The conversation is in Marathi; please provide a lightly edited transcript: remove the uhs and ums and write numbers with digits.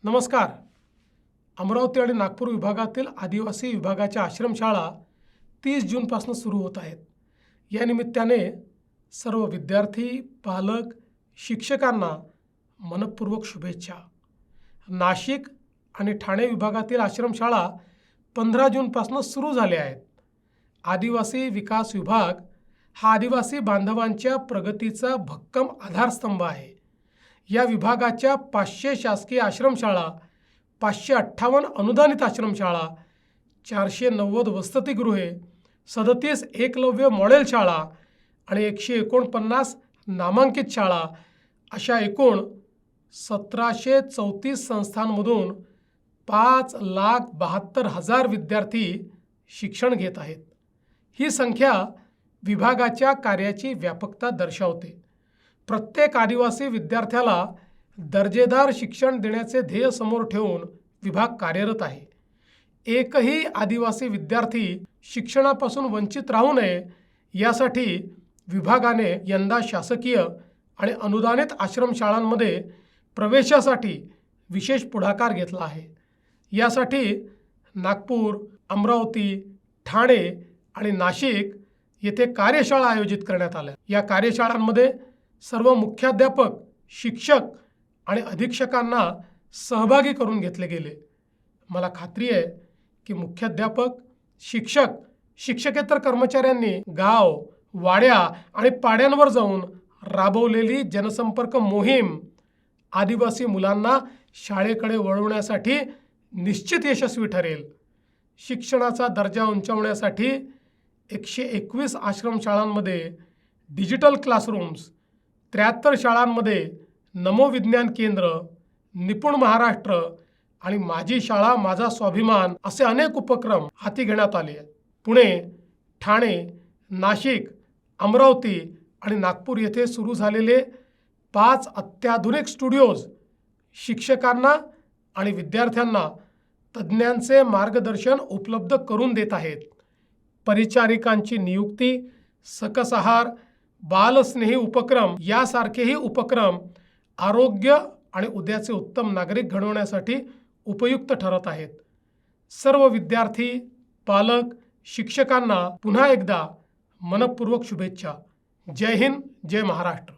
नमस्कार. अमरावती आणि नागपूर विभागातील आदिवासी विभागाच्या आश्रमशाळा 30 जूनपासून सुरू होत आहेत. या निमित्ताने सर्व विद्यार्थी, पालक, शिक्षकांना मनपूर्वक शुभेच्छा. नाशिक आणि ठाणे विभागातील आश्रमशाळा 15 जूनपासून सुरू झाल्या आहेत. आदिवासी विकास विभाग हा आदिवासी बांधवांच्या प्रगतीचा भक्कम आधारस्तंभ आहे. या विभागाच्या 500 शासकीय आश्रमशाळा, 558 अनुदानित आश्रमशाळा, 490 वसतिगृहे, 37 एकलव्य मॉडेल शाळा आणि 149 नामांकित शाळा अशा एकूण 1734 संस्थांमधून 5,72,000 विद्यार्थी शिक्षण घेत आहेत. ही संख्या विभागाच्या कार्याची व्यापकता दर्शवते. प्रत्येक आदिवासी विद्यार्थ्याला दर्जेदार शिक्षण देण्याचे ध्येय समोर ठेवून विभाग कार्यरत आहे. एकही आदिवासी विद्यार्थी शिक्षणापासून वंचित राहू नये यासाठी विभागाने यंदा शासकीय आणि अनुदानित आश्रमशाळांमध्ये प्रवेशासाठी विशेष पुढाकार घेतला आहे. यासाठी नागपूर, अमरावती, ठाणे आणि नाशिक येथे कार्यशाळा आयोजित करण्यात आल्या. या कार्यशाळांमध्ये सर्व मुख्याध्यापक, शिक्षक आणि अधीक्षकांना सहभागी करून घेतले गेले. मला खात्री आहे की मुख्याध्यापक, शिक्षक, शिक्षकेतर कर्मचाऱ्यांनी गाव, वाड्या आणि पाड्यांवर जाऊन राबवलेली जनसंपर्क मोहीम आदिवासी मुलांना शाळेकडे वळवण्यासाठी निश्चित यशस्वी ठरेल. शिक्षणाचा दर्जा उंचावण्यासाठी 121 आश्रमशाळांमध्ये डिजिटल क्लासरूम्स, 73 शाळांमध्ये नमो विज्ञान केंद्र, निपुण महाराष्ट्र आणि माझी शाळा माझा स्वाभिमान असे अनेक उपक्रम हाती घेण्यात आले. पुणे, ठाणे, नाशिक, अमरावती आणि नागपूर येथे सुरू झालेले 5 अत्याधुनिक स्टुडिओज शिक्षकांना आणि विद्यार्थ्यांना तज्ज्ञांचे मार्गदर्शन उपलब्ध करून देत आहेत. परिचारिकांची नियुक्ती, सकस आहार, बालस्नेही उपक्रम यासारखेही उपक्रम आरोग्य आणि उद्याचे उत्तम नागरिक घडवण्यासाठी उपयुक्त ठरत आहेत. सर्व विद्यार्थी, पालक, शिक्षकांना पुन्हा एकदा मनपूर्वक शुभेच्छा. जय हिंद, जय महाराष्ट्र.